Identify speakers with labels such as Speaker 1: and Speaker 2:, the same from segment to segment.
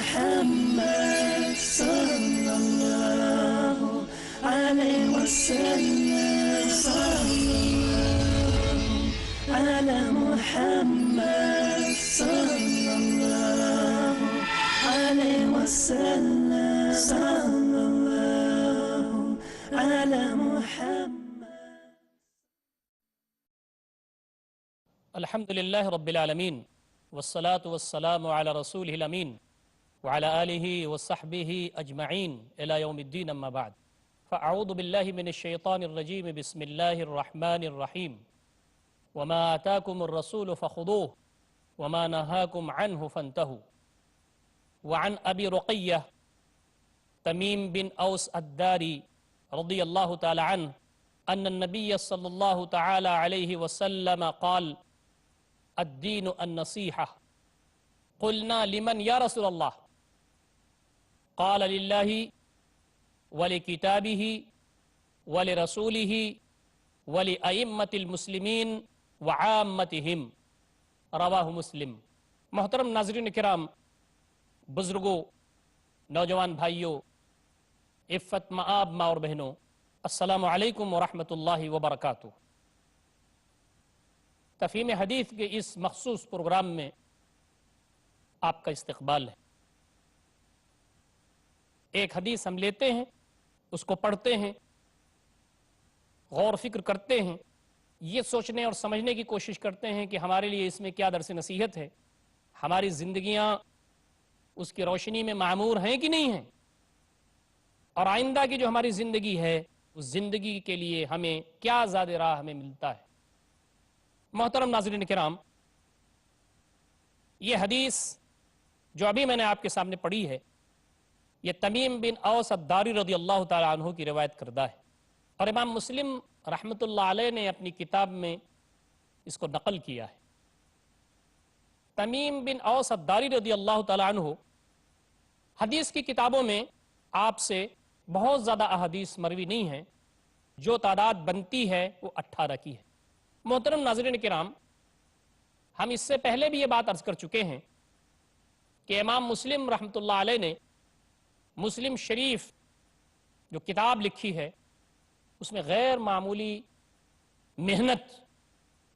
Speaker 1: محمد صلى الله عليه وسلم صلى الله على محمد صلى الله عليه وسلم صلى الله على محمد.
Speaker 2: الحمد لله رب العالمين والصلاة والسلام على رسوله الأمين وعلى آله وصحبه أجمعين إلى يوم الدين أما بعد فأعوذ بالله من الشيطان الرجيم بسم الله الرحمن الرحيم وما آتاكم الرسول فخذوه وما نهاكم عنه فانتهوا. وعن أبي رقية تميم بن أوس الداري رضي الله تعالى عنه أن النبي صلى الله تعالى عليه وسلم قال الدين النصيحة. قلنا لمن يا رسول الله؟ قال لله ولكتابه ولرسوله ولأئمة المسلمين وعامتهم. رواہ مسلم. محترم ناظرین کرام، بزرگوں، نوجوان بھائیوں، عفت مآب ماں اور بہنوں، السلام علیکم ورحمۃ اللہ وبرکاتہ. تفہیم حدیث کے اس مخصوص پروگرام میں آپ کا استقبال ہے. ایک حدیث ہم لیتے ہیں، اس کو پڑھتے ہیں، غور فکر کرتے ہیں، یہ سوچنے اور سمجھنے کی کوشش کرتے ہیں کہ ہمارے لیے اس میں کیا درس نصیحت ہے، ہماری زندگیاں اس کی روشنی میں معمور ہیں کہ نہیں ہیں، اور آئندہ کی جو ہماری زندگی ہے اس زندگی کے لیے ہمیں کیا زاد راہ ہمیں ملتا ہے. محترم ناظرین کرام، یہ حدیث جو ابھی میں نے آپ کے سامنے پڑھی ہے، یہ تمیم بن اوس الداری رضی اللہ تعالی عنہ کی روایت کردہ ہے، اور امام مسلم رحمۃ اللہ علیہ نے اپنی کتاب میں اس کو نقل کیا ہے. تمیم بن اوس الداری رضی اللہ تعالی عنہ حدیث کی کتابوں میں آپ سے بہت زیادہ احادیث مروی نہیں ہیں، جو تعداد بنتی ہے وہ 18 کی ہے. محترم ناظرین کرام، ہم اس سے پہلے بھی یہ بات عرض کر چکے ہیں کہ امام مسلم رحمۃ اللہ علیہ نے مسلم شریف جو کتاب لکھی ہے اس میں غیر معمولی محنت،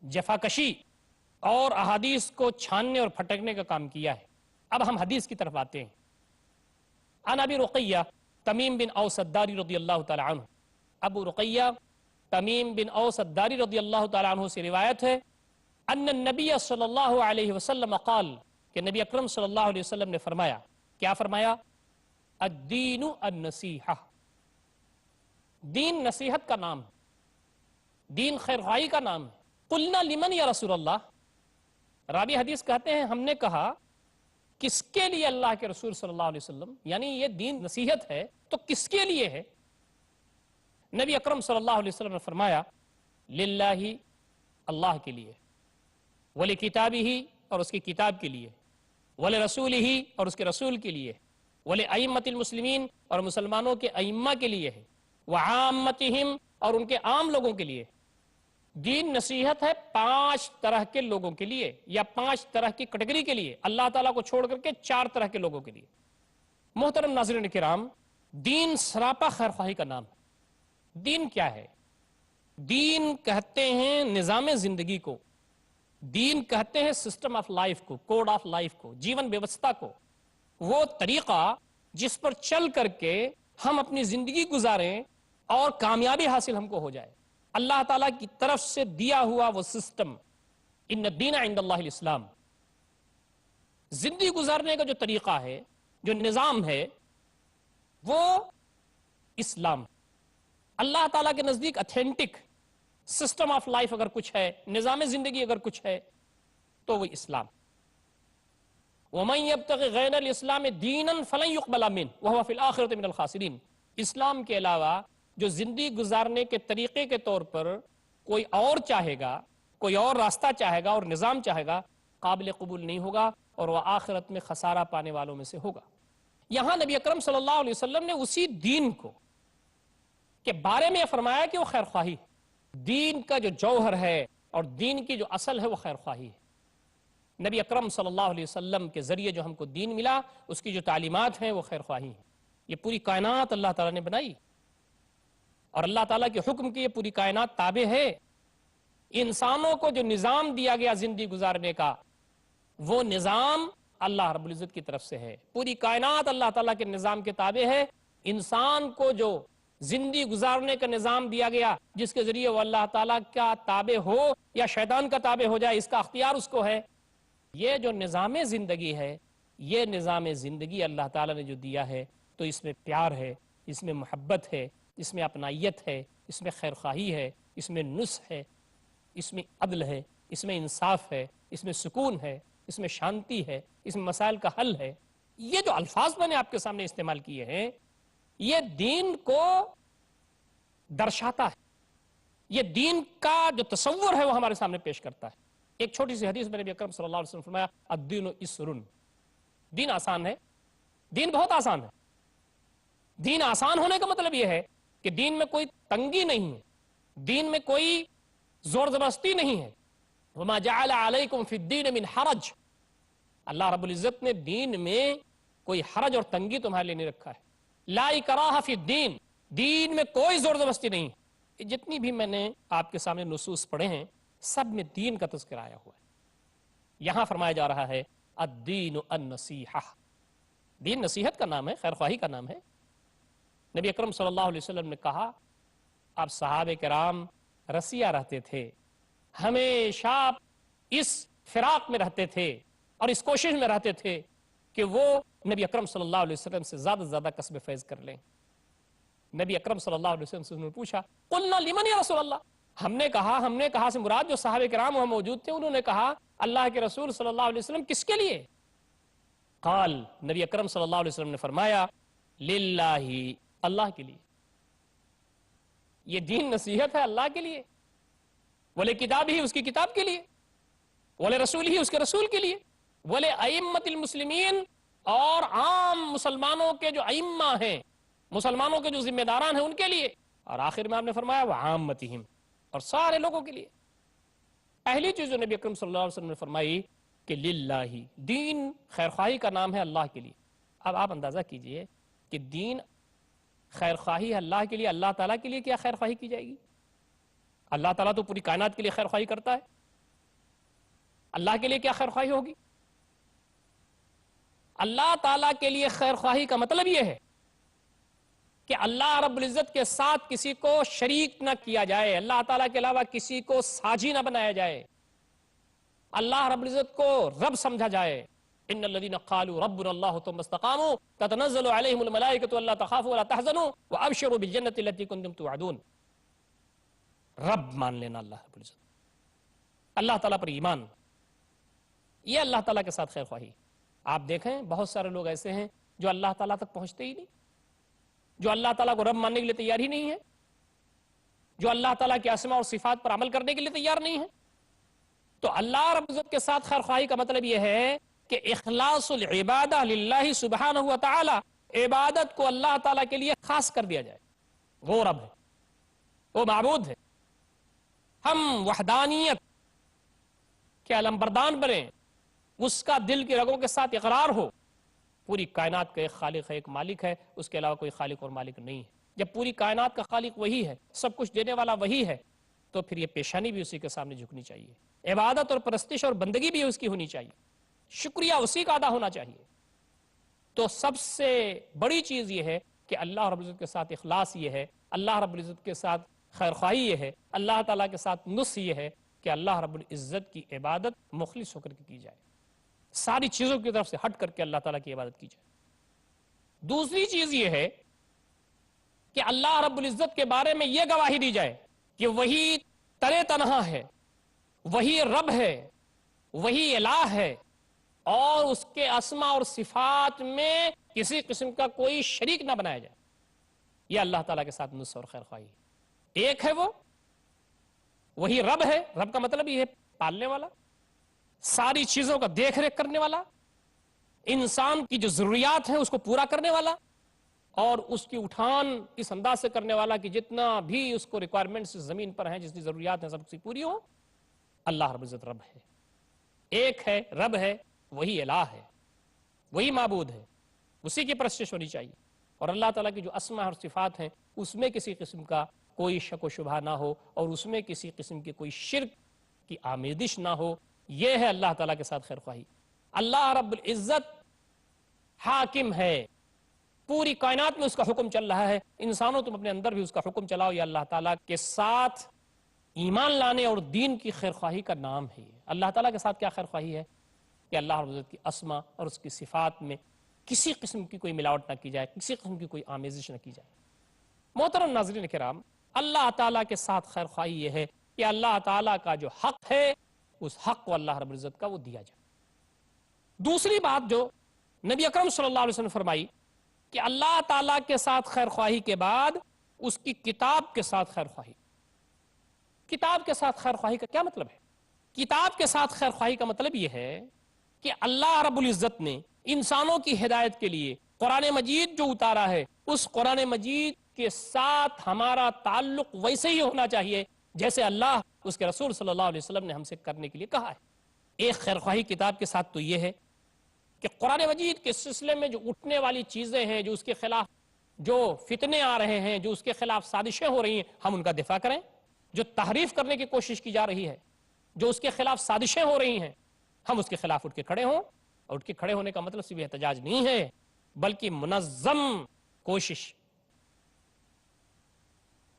Speaker 2: جفاکشی اور احادیث کو چھاننے اور پھٹکنے کا کام کیا ہے. اب ہم حدیث کی طرف آتے ہیں. عن ابی رقیہ تمیم بن اوس الداری رضی اللہ تعالی عنہ. ابو رقیہ تمیم بن اوس الداری رضی اللہ تعالی عنہ سے روایت ہے ان النبی صلی اللہ علیہ وسلم قال کہ نبی اکرم صلی اللہ علیہ وسلم نے فرمایا. کیا فرمایا؟ الدین النصیحہ. دین نصیحت کا نام ہے، دین خیرخواہی کا نام ہے. قلنا لمن یا رسول اللہ؟ راوی حدیث کہتے ہیں ہم نے کہا کس کے لیے اللہ کے رسول صلی اللہ علیہ وسلم، یعنی یہ دین نصیحت ہے تو کس کے لیے ہے؟ نبی اکرم صلی اللہ علیہ وسلم نے فرمایا للہ، اللہ کے لیے، ولکتابہ، اور اس کی کتاب کے لیے، ولرسولہ، اور اس کے رسول کے لیے، ولأئمۃ المسلمین، اور مسلمانوں کے ائمہ کے لیے ہے، وعامتہم، اور ان کے عام لوگوں کے لیے. دین نصیحت ہے 5 طرح کے لوگوں کے لیے، یا 5 طرح کی کیٹیگری کے لیے، اللہ تعالیٰ کو چھوڑ کر کے 4 طرح کے لوگوں کے لیے. محترم ناظرین کرام، دین سراپا خیرخواہی کا نام ہے. دین کیا ہے؟ دین کہتے ہیں نظام زندگی کو، دین کہتے ہیں سسٹم آف لائف کو، کوڈ آف لائف کو، جیون ویوستھا کو، وہ طریقہ جس پر چل کر کے ہم اپنی زندگی گزاریں اور کامیابی حاصل ہم کو ہو جائے. اللہ تعالیٰ کی طرف سے دیا ہوا وہ سسٹم، ان الدین عند اللہ الاسلام. زندگی گزارنے کا جو طریقہ ہے، جو نظام ہے، وہ اسلام. اللہ تعالیٰ کے نزدیک اتھینٹک سسٹم آف لائف اگر کچھ ہے، نظام زندگی اگر کچھ ہے تو وہ اسلام. وَمَن يَبْتَغِ غَيْرَ الْإِسْلَامِ دِينًا فَلَن يُقْبَلَ مِنْهُ وَهُوَ فِي الْآخِرَةِ مِنَ الْخَاسِرِينَ. اسلام کے علاوہ جو زندگی گزارنے کے طریقے کے طور پر کوئی اور چاہے گا، کوئی اور راستہ چاہے گا اور نظام چاہے گا، قابل قبول نہیں ہوگا اور وہ آخرت میں خسارہ پانے والوں میں سے ہوگا. یہاں نبی اکرم صلی اللہ علیہ وسلم نے اسی دین کو کے بارے میں فرمایا کہ وہ خیر خواہی. دین کا جو جوہر ہے اور دین کی جو اصل ہے وہ خیر خواہی ہے. نبی اکرم صلی اللہ علیہ وسلم کے ذریعے جو ہم کو دین ملا، اس کی جو تعلیمات ہیں وہ خیر خواہی ہیں۔ یہ پوری کائنات اللہ تعالیٰ نے بنائی، اور اللہ تعالیٰ کے حکم کی یہ پوری کائنات تابع ہے۔ انسانوں کو جو نظام دیا گیا زندگی گزارنے کا، وہ نظام اللہ رب العزت کی طرف سے ہے۔ پوری کائنات اللہ تعالیٰ کے نظام کے تابع ہے۔ انسان کو جو زندگی گزارنے کا نظام دیا گیا، جس کے ذریعے وہ اللہ تعالیٰ کا تابع ہو یا شیطان کا تابع ہو جائے، اس کا اختیار اس کو ہے۔ یہ جو نظام زندگی ہے، یہ نظام زندگی اللہ تعالیٰ نے جو دیا ہے، تو اس میں پیار ہے، اس میں محبت ہے، اس میں اپنائیت ہے، اس میں خیر خواہی ہے، اس میں نصح ہے، اس میں عدل ہے، اس میں انصاف ہے، اس میں سکون ہے، اس میں شانتی ہے، اس میں مسائل کا حل ہے۔ یہ جو الفاظ میں نے آپ کے سامنے استعمال کیے ہیں، یہ دین کو درشاتا ہے، یہ دین کا جو تصور ہے وہ ہمارے سامنے پیش کرتا ہے۔ ایک چھوٹی سی حدیث میں نبی اکرم صلی اللہ علیہ وسلم نے فرمایا، الدین یسر، دین آسان ہے، دین بہت آسان ہے۔ دین آسان ہونے کا مطلب یہ ہے کہ دین میں کوئی تنگی نہیں ہے، دین میں کوئی زور زبردستی نہیں ہے۔ وما جعل علیکم فی الدین من حرج، اللہ رب العزت نے دین میں کوئی حرج اور تنگی تمہارے لیے نہیں رکھا ہے۔ لا اکراہ فی الدین، دین میں کوئی زور زبردستی نہیں۔ جتنی بھی میں نے آپ کے سامنے نصوص پڑھے ہیں، سب میں دین کا تذکرہ آیا ہوا ہے۔ یہاں فرمایا جا رہا ہے الدین النصیحہ، دین نصیحت کا نام ہے، خیر خواہی کا نام ہے۔ نبی اکرم صلی اللہ علیہ وسلم نے کہا، آپ صحابہ کرام رسیہ رہتے تھے، ہمیشہ اس فراق میں رہتے تھے اور اس کوشش میں رہتے تھے کہ وہ نبی اکرم صلی اللہ علیہ وسلم سے زیادہ سے زیادہ کسب فیض کر لیں۔ نبی اکرم صلی اللہ علیہ وسلم سے انہوں نے پوچھا، قلنا لمن یا رسول اللہ، ہم نے کہا سے مراد جو صحابہ کرام وہاں موجود تھے، انہوں نے کہا اللہ کے رسول صلی اللہ علیہ وسلم کس کے لیے؟ قال، نبی اکرم صلی اللہ علیہ وسلم نے فرمایا، للہ، اللہ کے لیے۔ یہ دین نصیحت ہے اللہ کے لیے، ولی کتاب ہی، اس کی کتاب کے لیے، ولی رسول ہی، اس کے رسول کے لیے، ولی ائمۃ المسلمین، اور عام مسلمانوں کے جو ائمہ ہیں، مسلمانوں کے جو ذمہ داران ہیں ان کے لیے، اور آخر میں آپ نے فرمایا وعامتہم، اور سارے لوگوں کے لیے۔ پہلی چیز جو نبی اکرم صلی اللہ علیہ وسلم نے فرمائی کہ للہ، دین خیر خواہی کا نام ہے اللہ کے لیے۔ اب آپ اندازہ کیجئے کہ دین خیر خواہی ہے اللہ کے لیے، اللہ تعالیٰ کے لیے کیا خیر خواہی کی جائے گی؟ اللہ تعالیٰ تو پوری کائنات کے لیے خیر خواہی کرتا ہے، اللہ کے لیے کیا خیر خواہی ہوگی؟ اللہ تعالیٰ کے لیے خیر خواہی کا مطلب یہ ہے کہ اللہ رب العزت کے ساتھ کسی کو شریک نہ کیا جائے، اللہ تعالیٰ کے علاوہ کسی کو ساجی نہ بنایا جائے، اللہ رب العزت کو رب سمجھا جائے۔ ان الذين قالوا ربنا الله ثم استقاموا تتنزل عليهم الملائكة الا تخافوا ولا تحزنوا وابشروا بالجنة التي كنتم توعدون۔ رب مان لینا اللہ رب العزت، اللہ تعالیٰ پر ایمان، یہ اللہ تعالیٰ کے ساتھ خیر خواہی۔ آپ دیکھیں بہت سارے لوگ ایسے ہیں جو اللہ تعالیٰ تک پہنچتے ہی نہیں، جو اللہ تعالیٰ کو رب ماننے کے لیے تیار ہی نہیں ہے، جو اللہ تعالیٰ کے اسماء اور صفات پر عمل کرنے کے لیے تیار نہیں ہے۔ تو اللہ رب العزت کے ساتھ خیر خواہی کا مطلب یہ ہے کہ اخلاص العبادہ للہ سبحانہ وتعالی، عبادت کو اللہ تعالیٰ کے لیے خاص کر دیا جائے۔ وہ رب ہے، وہ معبود ہے، ہم وحدانیت کے علمبردان بنیں، اس کا دل کی رگوں کے ساتھ اقرار ہو، پوری کائنات کا ایک خالق ہے، ایک مالک ہے، اس کے علاوہ کوئی خالق اور مالک نہیں ہے۔ جب پوری کائنات کا خالق وہی ہے، سب کچھ دینے والا وہی ہے، تو پھر یہ پیشانی بھی اسی کے سامنے جھکنی چاہیے، عبادت اور پرستش اور بندگی بھی اس کی ہونی چاہیے، شکریہ اسی کا ادا ہونا چاہیے۔ تو سب سے بڑی چیز یہ ہے کہ اللہ رب العزت کے ساتھ اخلاص یہ ہے، اللہ رب العزت کے ساتھ خیر خواہی یہ ہے، اللہ تعالیٰ کے ساتھ نصح یہ ہے کہ اللہ رب العزت کی عبادت مخلص ہو کر کے کی جائے، ساری چیزوں کی طرف سے ہٹ کر کے اللہ تعالیٰ کی عبادت کی جائے۔ دوسری چیز یہ ہے کہ اللہ رب العزت کے بارے میں یہ گواہی دی جائے کہ وہی ترے تنہا ہے، وہی رب ہے، وہی الہ ہے، اور اس کے اسماء اور صفات میں کسی قسم کا کوئی شریک نہ بنایا جائے۔ یہ اللہ تعالیٰ کے ساتھ نصح اور خیر خواہی ہے۔ ایک ہے وہ، وہی رب ہے، رب کا مطلب یہ ہے پالنے والا، ساری چیزوں کا دیکھ ریکھ کرنے والا، انسان کی جو ضروریات ہیں اس کو پورا کرنے والا، اور اس کی اٹھان اس انداز سے کرنے والا کہ جتنا بھی اس کو ریکوائرمنٹس زمین پر ہیں، جتنی ضروریات ہیں سب سے پوری ہو۔ اللہ رب العزت رب ہے۔ ایک ہے، رب ہے، وہی الہ ہے، وہی معبود ہے، اسی کی پرستش ہونی چاہیے. اور اللہ تعالیٰ کی جو اسماء اور صفات ہیں اس میں کسی قسم کا کوئی شک و شبہ نہ ہو اور اس میں کسی قسم کی کوئی شرک کی آمیزش نہ ہو. یہ ہے اللہ تعالیٰ کے ساتھ خیر خواہی. اللہ رب العزت حاکم ہے، پوری کائنات میں اس کا حکم چل رہا ہے. انسانوں تم اپنے اندر بھی اس کا حکم چلاؤ. یہ اللہ تعالیٰ کے ساتھ ایمان لانے اور دین کی خیر خواہی کا نام ہے. اللہ تعالیٰ کے ساتھ کیا خیر خواہی ہے کہ اللہ رب العزت کی اسماء اور اس کی صفات میں کسی قسم کی کوئی ملاوٹ نہ کی جائے، کسی قسم کی کوئی آمیزش نہ کی جائے. محترم ناظرین کرام، اللہ تعالیٰ کے ساتھ خیر خواہی یہ ہے کہ اللہ تعالیٰ کا جو حق ہے اس حق کو اللہ رب العزت کا وہ دیا جائے. دوسری بات جو نبی اکرم صلی اللہ علیہ وسلم نے فرمائی کہ اللہ تعالیٰ کے ساتھ خیر خواہی کے بعد اس کی کتاب کے ساتھ خیر خواہی. کتاب کے ساتھ خیر خواہی کا کیا مطلب ہے؟ کتاب کے ساتھ خیر خواہی کا مطلب یہ ہے کہ اللہ رب العزت نے انسانوں کی ہدایت کے لیے قرآن مجید جو اتارا ہے اس قرآن مجید کے ساتھ ہمارا تعلق ویسے ہی ہونا چاہیے جیسے اللہ اس کے رسول صلی اللہ علیہ وسلم نے ہم سے کرنے کے لیے کہا ہے. ایک خیر خواہی کتاب کے ساتھ تو یہ ہے کہ قرآن مجید کے سلسلے میں جو اٹھنے والی چیزیں ہیں، جو اس کے خلاف جو فتنے آ رہے ہیں، جو اس کے خلاف سازشیں ہو رہی ہیں، ہم ان کا دفاع کریں. جو تحریف کرنے کی کوشش کی جا رہی ہے، جو اس کے خلاف سازشیں ہو رہی ہیں، ہم اس کے خلاف اٹھ کے کھڑے ہوں. اور اٹھ کے کھڑے ہونے کا مطلب صرف احتجاج نہیں ہے بلکہ منظم کوشش.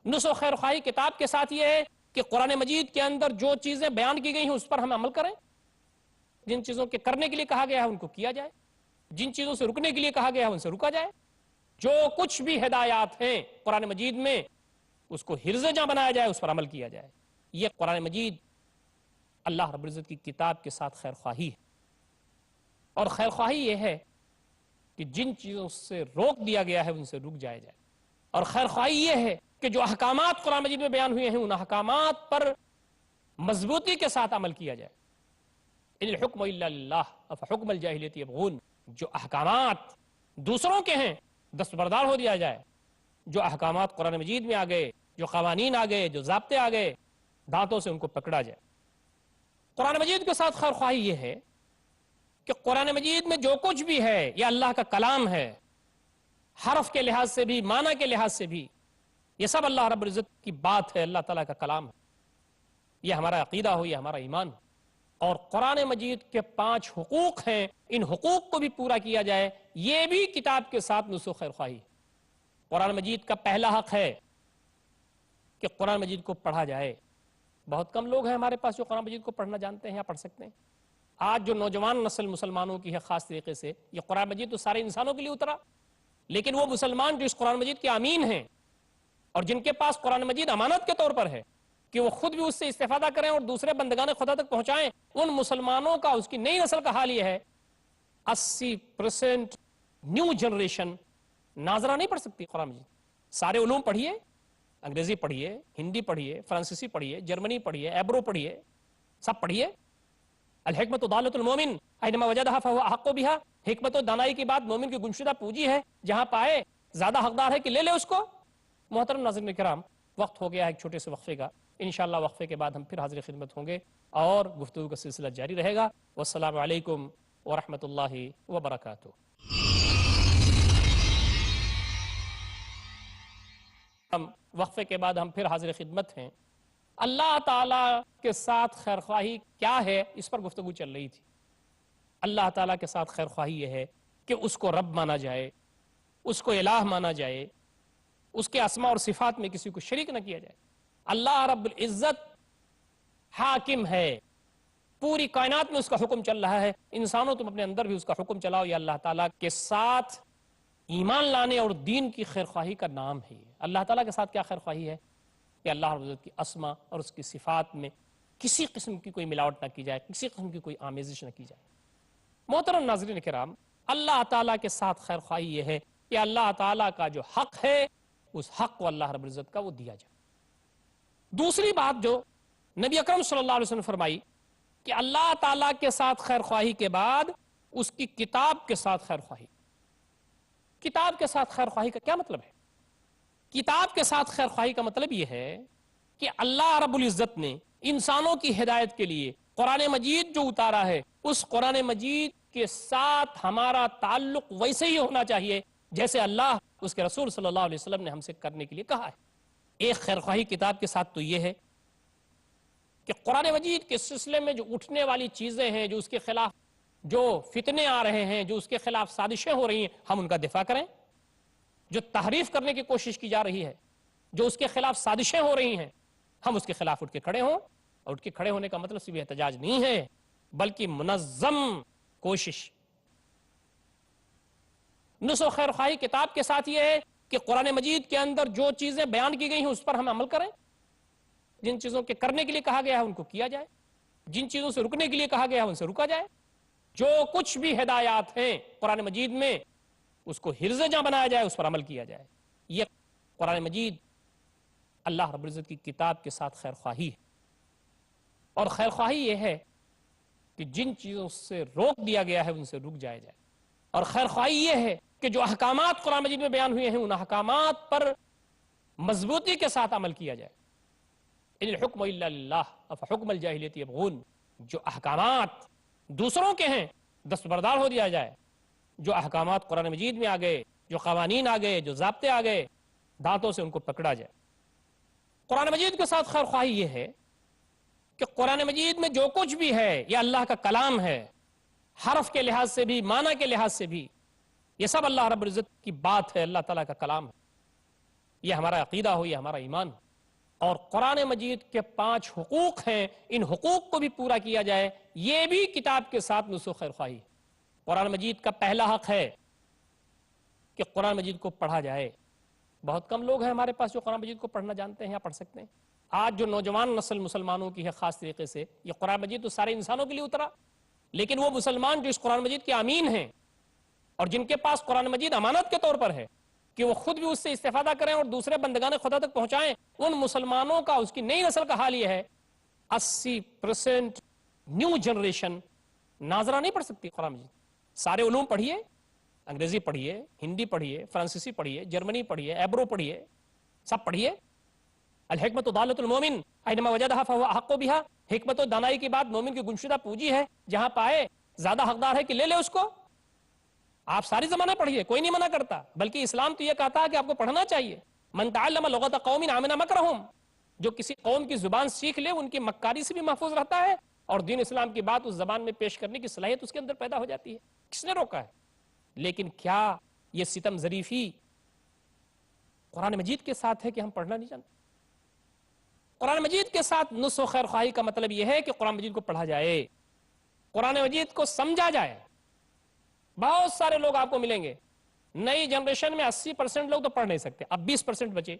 Speaker 2: نصح و خیر خواہی کتاب کے ساتھ یہ ہے کہ قرآن مجید کے اندر جو چیزیں بیان کی گئی ہیں اس پر ہم عمل کریں. جن چیزوں کے کرنے کے لیے کہا گیا ہے ان کو کیا جائے، جن چیزوں سے رکنے کے لیے کہا گیا ہے ان سے رکا جائے. جو کچھ بھی ہدایات ہیں قرآن مجید میں اس کو حرز جاں بنایا جائے، اس پر عمل کیا جائے. یہ قرآن مجید اللہ رب العزت کی کتاب کے ساتھ خیر خواہی ہے. اور خیر خواہی یہ ہے کہ جن چیزوں سے روک دیا گیا ہے ان سے رک جائے جائے. اور خیر خواہی یہ ہے کہ جو احکامات قرآن مجید میں بیان ہوئے ہیں ان احکامات پر مضبوطی کے ساتھ عمل کیا جائے. ان الحکم الا للہ افحکم الجاہلیت یبغون. جو احکامات دوسروں کے ہیں دستبردار ہو دیا جائے. جو احکامات قرآن مجید میں آ گئے، جو قوانین آ گئے، جو ضابطے آ گئے، دانتوں سے ان کو پکڑا جائے. قرآن مجید کے ساتھ خیر خواہی یہ ہے کہ قرآن مجید میں جو کچھ بھی ہے یہ اللہ کا کلام ہے. حرف کے لحاظ سے بھی، معنی کے لحاظ سے بھی یہ سب اللہ رب العزت کی بات ہے، اللہ تعالیٰ کا کلام ہے. یہ ہمارا عقیدہ ہو، یہ ہمارا ایمان ہو. اور قرآن مجید کے 5 حقوق ہیں، ان حقوق کو بھی پورا کیا جائے، یہ بھی کتاب کے ساتھ نصح و خیر خواہی. قرآن مجید کا پہلا حق ہے کہ قرآن مجید کو پڑھا جائے. بہت کم لوگ ہیں ہمارے پاس جو قرآن مجید کو پڑھنا جانتے ہیں یا پڑھ سکتے ہیں. آج جو نوجوان نسل مسلمانوں کی ہے خاص طریقے سے، یہ قرآن مجید تو سارے انسانوں کے لیے اترا، لیکن وہ مسلمان جو اس قرآن مجید کے امین ہیں اور جن کے پاس قرآن مجید امانت کے طور پر ہے کہ وہ خود بھی اس سے استفادہ کریں اور دوسرے بندگان خدا تک پہنچائیں، ان مسلمانوں کا، اس کی نئی نسل کا حال یہ ہے 80% نیو جنریشن ناظرہ نہیں پڑھ سکتی قرآن مجید. سارے علوم پڑھیے، انگریزی پڑھیے، ہندی پڑھیے، فرانسیسی پڑھیے، جرمنی پڑھیے، ایبرو پڑھیے، سب پڑھیے. الحکمت ضالۃ المومن اینما وجدہا فہو احق بہا. حکمت و دانائی کی بات مومن کی گمشدہ پونجی ہے، جہاں پائے زیادہ حقدار ہے کہ لے لے اس کو. محترم ناظرین کرام، وقت ہو گیا ہے ایک چھوٹے سے وقفے کا. انشاءاللہ وقفے کے بعد ہم پھر حاضر خدمت ہوں گے اور گفتگو کا سلسلہ جاری رہے گا. والسلام علیکم ورحمۃ اللہ وبرکاتہ. وقفے کے بعد ہم پھر حاضر خدمت ہیں. اللہ تعالیٰ کے ساتھ خیر خواہی کیا ہے اس پر گفتگو چل رہی تھی. اللہ تعالیٰ کے ساتھ خیر خواہی یہ ہے کہ اس کو رب مانا جائے، اس کو الہ مانا جائے، اس کے اسماء اور صفات میں کسی کو شریک نہ کیا جائے. اللہ رب العزت حاکم ہے، پوری کائنات میں اس کا حکم چل رہا ہے. انسانوں تم اپنے اندر بھی اس کا حکم چلاؤ. یہ اللہ تعالیٰ کے ساتھ ایمان لانے اور دین کی خیر خواہی کا نام ہے. اللہ تعالیٰ کے ساتھ کیا خیر خواہی ہے کہ اللہ رب العزت کی اسماء اور اس کی صفات میں کسی قسم کی کوئی ملاوٹ نہ کی جائے، کسی قسم کی کوئی آمیزش نہ کی جائے. محترم ناظرین کرام، اللہ تعالیٰ کے ساتھ خیر خواہی یہ ہے کہ اللہ تعالیٰ کا جو حق ہے اس حق کو اللہ رب العزت کا وہ دیا جائے. دوسری بات جو نبی اکرم صلی اللہ علیہ وسلم نے فرمائی کہ اللہ تعالیٰ کے ساتھ خیر خواہی کے بعد اس کی کتاب کے ساتھ خیر خواہی. کتاب کے ساتھ خیر خواہی کا کیا مطلب ہے؟ کتاب کے ساتھ خیر خواہی کا مطلب یہ ہے کہ اللہ رب العزت نے انسانوں کی ہدایت کے لیے قرآن مجید جو اتارا ہے اس قرآن مجید کے ساتھ ہمارا تعلق ویسے ہی ہونا چاہیے جیسے اللہ اس کے رسول صلی اللہ علیہ وسلم نے ہم سے کرنے کے لیے کہا ہے. ایک خیرخواہی کتاب کے ساتھ تو یہ ہے کہ قرآن مجید کے سلسلے میں جو اٹھنے والی چیزیں ہیں، جو اس کے خلاف جو فتنے آ رہے ہیں، جو اس کے خلاف سازشیں ہو رہی ہیں، ہم ان کا دفاع کریں. جو تحریف کرنے کی کوشش کی جا رہی ہے، جو اس کے خلاف سازشیں ہو رہی ہیں، ہم اس کے خلاف اٹھ کے کھڑے ہوں. اور اٹھ کے کھڑے ہونے کا مطلب صرف احتجاج نہیں ہے بلکہ منظم کوشش. نصح و خیرخواہی کتاب کے ساتھ یہ ہے کہ قرآن مجید کے اندر جو چیزیں بیان کی گئی ہیں اس پر ہم عمل کریں. جن چیزوں کے کرنے کے لیے کہا گیا ہے ان کو کیا جائے، جن چیزوں سے رکنے کے لیے کہا گیا ہے ان سے رکا جائے. جو کچھ بھی ہدایات ہیں قرآن مجید میں اس کو حرز جاں بنایا جائے، اس پر عمل کیا جائے. یہ قرآن مجید اللہ رب العزت کی کتاب کے ساتھ خیرخواہی ہے. اور خیرخواہی یہ ہے کہ جن چیزوں سے روک دیا گیا ہے ان سے رک جائے جائے. اور خیرخواہی یہ ہے کہ جو احکامات قرآن مجید میں بیان ہوئے ہیں ان احکامات پر مضبوطی کے ساتھ عمل کیا جائے. ان الحکم الا للہ افحکم الجاہلیت یبغون. جو احکامات دوسروں کے ہیں دستبردار ہو دیا جائے. جو احکامات قرآن مجید میں آ گئے، جو قوانین آ گئے، جو ضابطے آ گئے، دانتوں سے ان کو پکڑا جائے. قرآن مجید کے ساتھ خیرخواہی یہ ہے کہ قرآن مجید میں جو کچھ بھی ہے یہ اللہ کا کلام ہے. حرف کے لحاظ سے بھی، معنی کے لحاظ سے بھی یہ سب اللہ رب العزت کی بات ہے، اللہ تعالیٰ کا کلام ہے. یہ ہمارا عقیدہ ہو، یہ ہمارا ایمان ہو. اور قرآن مجید کے 5 حقوق ہیں، ان حقوق کو بھی پورا کیا جائے، یہ بھی کتاب کے ساتھ نصح و خیرخواہی. قرآن مجید کا پہلا حق ہے کہ قرآن مجید کو پڑھا جائے. بہت کم لوگ ہیں ہمارے پاس جو قرآن مجید کو پڑھنا جانتے ہیں یا پڑھ سکتے ہیں. آج جو نوجوان نسل مسلمانوں کی ہے خاص طریقے سے، یہ قرآن مجید تو سارے انسانوں کے لیے اترا، لیکن وہ مسلمان جو اس قرآن مجید کے امین ہیں اور جن کے پاس قرآن مجید امانت کے طور پر ہے کہ وہ خود بھی اس سے استفادہ کریں اور دوسرے بندگان خدا تک پہنچائیں، ان مسلمانوں کا، اس کی نئی نسل کا حال یہ ہے 80% نیو جنریشن ناظرہ نہیں پڑھ سکتی قرآن مجید. سارے علوم پڑھیے، انگریزی پڑھیے، ہندی پڑھیے، فرانسیسی پڑھیے، جرمنی پڑھیے، ایبرو پڑھیے، سب پڑھیے. الحکمت ضالۃ المومن اینما وجدها فهو احق بها. حکمت و دانائی کی بات مومن کی گمشدہ پوجی ہے، جہاں پائے زیادہ حقدار ہے کہ لے لے اس کو. آپ ساری زمانہ پڑھیے، کوئی نہیں منع کرتا، بلکہ اسلام تو یہ کہتا ہے کہ آپ کو پڑھنا چاہیے. من تعلم لغت قوم امن مکرہم. جو کسی قوم کی زبان سیکھ لے ان کی مکاری سے بھی محفوظ رہتا ہے اور دین اسلام کی بات اس زبان میں پیش کرنے کی صلاحیت اس کے اندر پیدا ہو جاتی ہے. کس نے روکا ہے؟ لیکن کیا یہ ستم ظریفی قرآن مجید کے ساتھ ہے کہ ہم پڑھنا نہیں جانتے؟ قرآن مجید کے ساتھ نصح و خیرخواہی کا مطلب یہ ہے کہ قرآن مجید کو پڑھا جائے، قرآن مجید کو سمجھا جائے. بہت سارے لوگ آپ کو ملیں گے، نئی جنریشن میں 80% لوگ تو پڑھ نہیں سکتے، اب 20% بچے.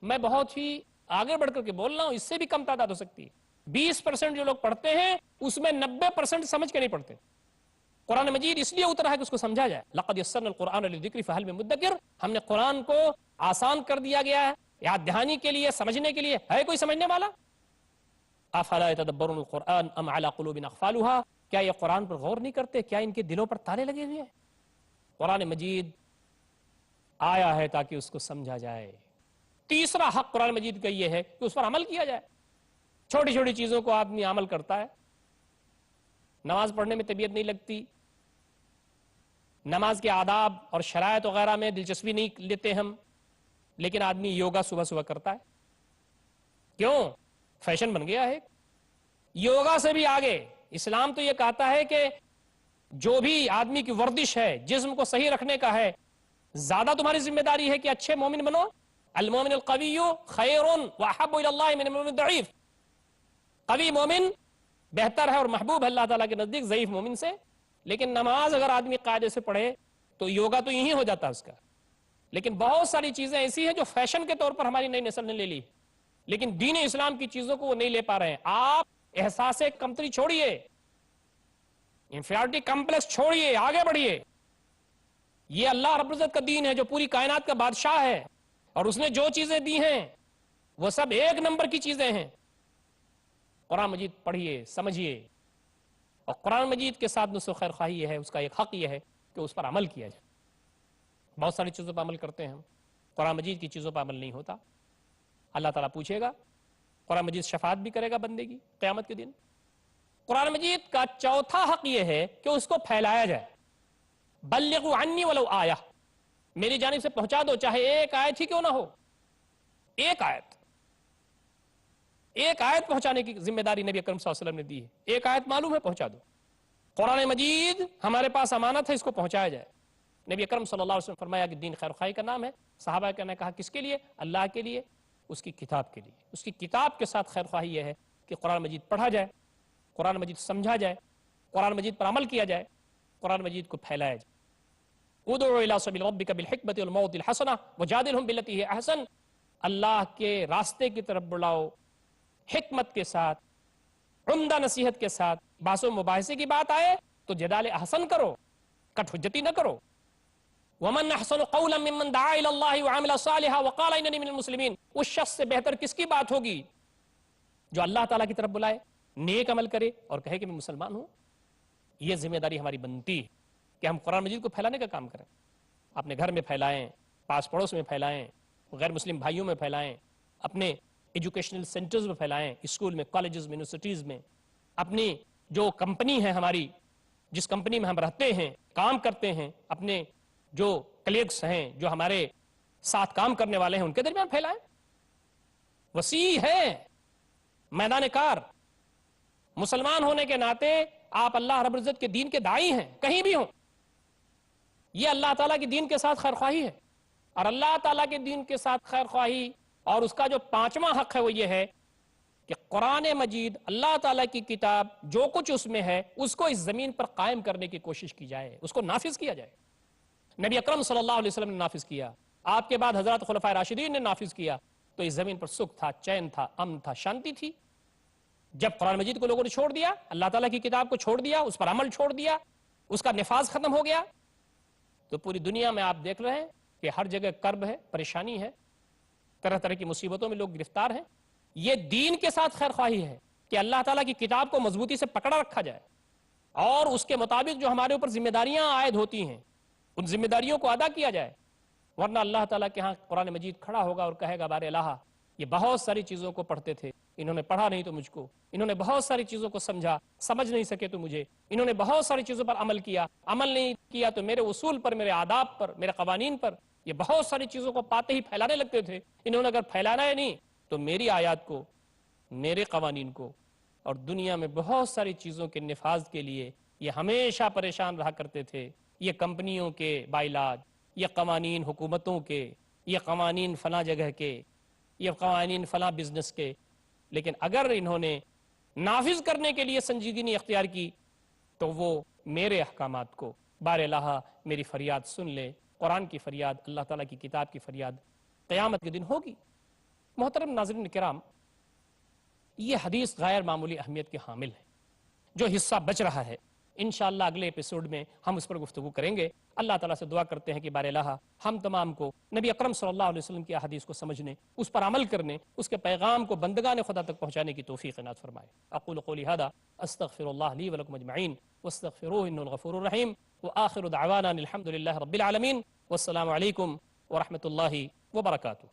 Speaker 2: میں بہت ہی آگے بڑھ کر کے بول رہا ہوں، اس سے بھی کم تعداد ہو سکتی ہے. 20% جو لوگ پڑھتے ہیں اس میں 90% سمجھ کے نہیں پڑھتے. قرآن مجید اس لیے اترا ہے کہ اس کو سمجھا جائے. لقد یسرنا القرآن للذکر فہل من مدکر. ہم نے قرآن کو آسان کر دیا گیا ہے یاد دہانی کے لیے، سمجھنے کے لیے. ہے کوئی سمجھنے والا؟ افلا یتدبرون القرآن ام علی قلوب اقفالها. کیا یہ قرآن پر غور نہیں کرتے؟ کیا ان کے دلوں پر تالے لگے ہوئے ہیں؟ قرآن مجید آیا ہے تاکہ اس کو سمجھا جائے. تیسرا حق قرآن مجید کا یہ ہے کہ اس پر عمل کیا جائے. چھوٹی چھوٹی چیزوں کو آدمی عمل کرتا ہے. نماز پڑھنے میں طبیعت نہیں لگتی، نماز کے آداب اور شرائط وغیرہ میں دلچسپی نہیں لیتے ہم، لیکن آدمی یوگا صبح صبح کرتا ہے. کیوں؟ فیشن بن گیا ہے. یوگا سے بھی آگے اسلام تو یہ کہتا ہے کہ جو بھی آدمی کی ورزش ہے، جسم کو صحیح رکھنے کا ہے، زیادہ تمہاری ذمہ داری ہے کہ اچھے مومن بنو. المومن القوی خیر واحب الی اللہ من المومن الضعیف. قوی مومن بہتر ہے اور محبوب ہے اللہ تعالیٰ کے نزدیک ضعیف مومن سے. لیکن نماز اگر آدمی قاعدے سے پڑھے تو یوگا تو یہی ہو جاتا ہے اس کا. لیکن بہت ساری چیزیں ایسی ہیں جو فیشن کے طور پر ہماری نئی نسل نے لے لی، لیکن دین اسلام کی چیزوں کو وہ نہیں لے پا رہے ہیں. آپ احساس کمتری چھوڑیے، انفیریٹی کمپلیکس چھوڑیے، آگے بڑھیے. یہ اللہ رب العزت کا دین ہے جو پوری کائنات کا بادشاہ ہے، اور اس نے جو چیزیں دی ہیں وہ سب ایک نمبر کی چیزیں ہیں. قرآن مجید پڑھیے، سمجھیے. اور قرآن مجید کے ساتھ نصح و خیر خواہی یہ ہے، اس کا ایک حق یہ ہے کہ اس پر عمل کیا جائے. بہت ساری چیزوں پر عمل کرتے ہیں ہم، قرآن مجید کی چیزوں پر عمل نہیں ہوتا. اللہ تعالیٰ پوچھے گا. قرآن مجید شفاعت بھی کرے گا بندے کی قیامت کے دن. قرآن مجید کا چوتھا حق یہ ہے کہ اس کو پھیلایا جائے. بلغوا عنی ولو آیہ، میری جانب سے پہنچا دو چاہے ایک آیت ہی کیوں نہ ہو. ایک آیت پہنچانے کی ذمہ داری نبی اکرم صلی اللہ علیہ وسلم نے دی ہے. ایک آیت معلوم ہے، پہنچا دو. قرآن مجید ہمارے پاس امانت ہے، اس کو پہنچایا جائے. نبی اکرم صلی اللہ علیہ وسلم فرمایا کہ دین خیر خواہی کا نام ہے. صحابہ نے کہا کس کے لیے؟ اللہ کے لیے، اس کی کتاب کے لیے. اس کی کتاب کے ساتھ خیر خواہی یہ ہے کہ قرآن مجید پڑھا جائے، قرآن مجید سمجھا جائے، قرآن مجید پر عمل کیا جائے، قرآن مجید کو پھیلایا جائے. ادعو الی سبیل ربک بالحکمۃ والموعظۃ الحسنہ وجادلھم باللتی ہی احسن. اللہ کے راستے کی طرف بلاؤ، حکمت کے ساتھ، عمدہ نصیحت کے ساتھ. بحث و مباحثے کی بات آئے تو جدال احسن کرو، کٹ حجتی نہ کرو. ومن احسن قولا ممن دعا الی اللہ وعمل صالحا وقال اننی من المسلمین. اس شخص سے بہتر کس کی بات ہوگی جو اللہ تعالیٰ کی طرف بلائے، نیک عمل کرے اور کہے کہ میں مسلمان ہوں. یہ ذمہ داری ہماری بنتی ہے کہ ہم قرآن مجید کو پھیلانے کا کام کریں. اپنے گھر میں پھیلائیں، پاس پڑوس میں پھیلائیں، غیر مسلم بھائیوں میں پھیلائیں، اپنے ایجوکیشنل سینٹرز میں پھیلائیں، اسکول میں، کالجز میں، یونیورسٹیز میں. اپنی جو کمپنی ہے ہماری، جس کمپنی میں ہم رہتے ہیں، کام کرتے ہیں، اپنے جو کلیگس ہیں، جو ہمارے ساتھ کام کرنے والے ہیں، ان کے درمیان پھیلائیں. وسیع ہے میدان کار. مسلمان ہونے کے ناطے آپ اللہ رب العزت کے دین کے داعی ہیں، کہیں بھی ہوں. یہ اللہ تعالیٰ کی دین کے ساتھ خیر خواہی ہے. اور اللہ تعالیٰ کے دین کے ساتھ خیر خواہی اور اس کا جو پانچواں حق ہے وہ یہ ہے کہ قرآن مجید، اللہ تعالیٰ کی کتاب، جو کچھ اس میں ہے اس کو اس زمین پر قائم کرنے کی کوشش کی جائے، اس کو نافذ کیا جائے. نبی اکرم صلی اللہ علیہ وسلم نے نافذ کیا، آپ کے بعد حضرات خلفائے راشدین نے نافذ کیا، تو اس زمین پر سکھ تھا، چین تھا، امن تھا، شانتی تھی. جب قرآن مجید کو لوگوں نے چھوڑ دیا، اللہ تعالیٰ کی کتاب کو چھوڑ دیا، اس پر عمل چھوڑ دیا، اس کا نفاذ ختم ہو گیا، تو پوری دنیا میں آپ دیکھ رہے ہیں کہ ہر جگہ کرب ہے، پریشانی ہے، طرح طرح کی مصیبتوں میں لوگ گرفتار ہیں. یہ دین کے ساتھ خیر خواہی ہے کہ اللہ تعالیٰ کی کتاب کو مضبوطی سے پکڑا رکھا جائے اور اس کے مطابق جو ہمارے اوپر ذمہ داریاں عائد ہوتی ہیں ان ذمہ داریوں کو ادا کیا جائے. ورنہ اللہ تعالیٰ کے ہاں قرآن مجید کھڑا ہوگا اور کہے گا بارے الہ، یہ بہت ساری چیزوں کو پڑھتے تھے، انہوں نے پڑھا نہیں تو مجھ کو، انہوں نے بہت ساری چیزوں کو سمجھا، سمجھ نہیں سکے تو مجھے، انہوں نے بہت ساری چیزوں پر عمل کیا، عمل نہیں کیا تو میرے اصول پر، میرے آداب پر، میرے قوانین پر، یہ بہت ساری چیزوں کو پاتے ہی پھیلانے لگتے تھے. انہوں نے اگر پھیلانا ہے نہیں تو میری آیات کو، میرے قوانین کو اور دنیا میں بہت ساری چیزوں کے نفاذ کے لیے یہ ہمیشہ پریشان رہا کرتے تھے. یہ کمپنیوں کے باعلاج، یہ قوانین حکومتوں کے، یہ قوانین فلاں جگہ کے، یہ قوانین فلاں بزنس کے. لیکن اگر انہوں نے نافذ کرنے کے لیے سنجیدگی اختیار کی تو وہ میرے احکامات کو بار الہ میری فریاد سن لے. قرآن کی فریاد، اللہ تعالیٰ کی کتاب کی فریاد قیامت کے دن ہوگی. محترم ناظرین کرام، یہ حدیث غیر معمولی اہمیت کے حامل ہے. جو حصہ بچ رہا ہے انشاءاللہ اگلے ایپیسوڈ میں ہم اس پر گفتگو کریں گے. اللہ تعالیٰ سے دعا کرتے ہیں کہ بار الہ ہم تمام کو نبی اکرم صلی اللہ علیہ وسلم کی احادیث کو سمجھنے، اس پر عمل کرنے، اس کے پیغام کو بندگان خدا تک پہنچانے کی توفیق عنایت فرمائے. اقول قولی ھذا استغفر اللہ لی ولکم اجمعین واستغفروہ انہ الغفور الرحیم وآخر دعوانا الحمد للہ رب العالمین والسلام علیکم ورحمۃ اللہ وبرکاتہ.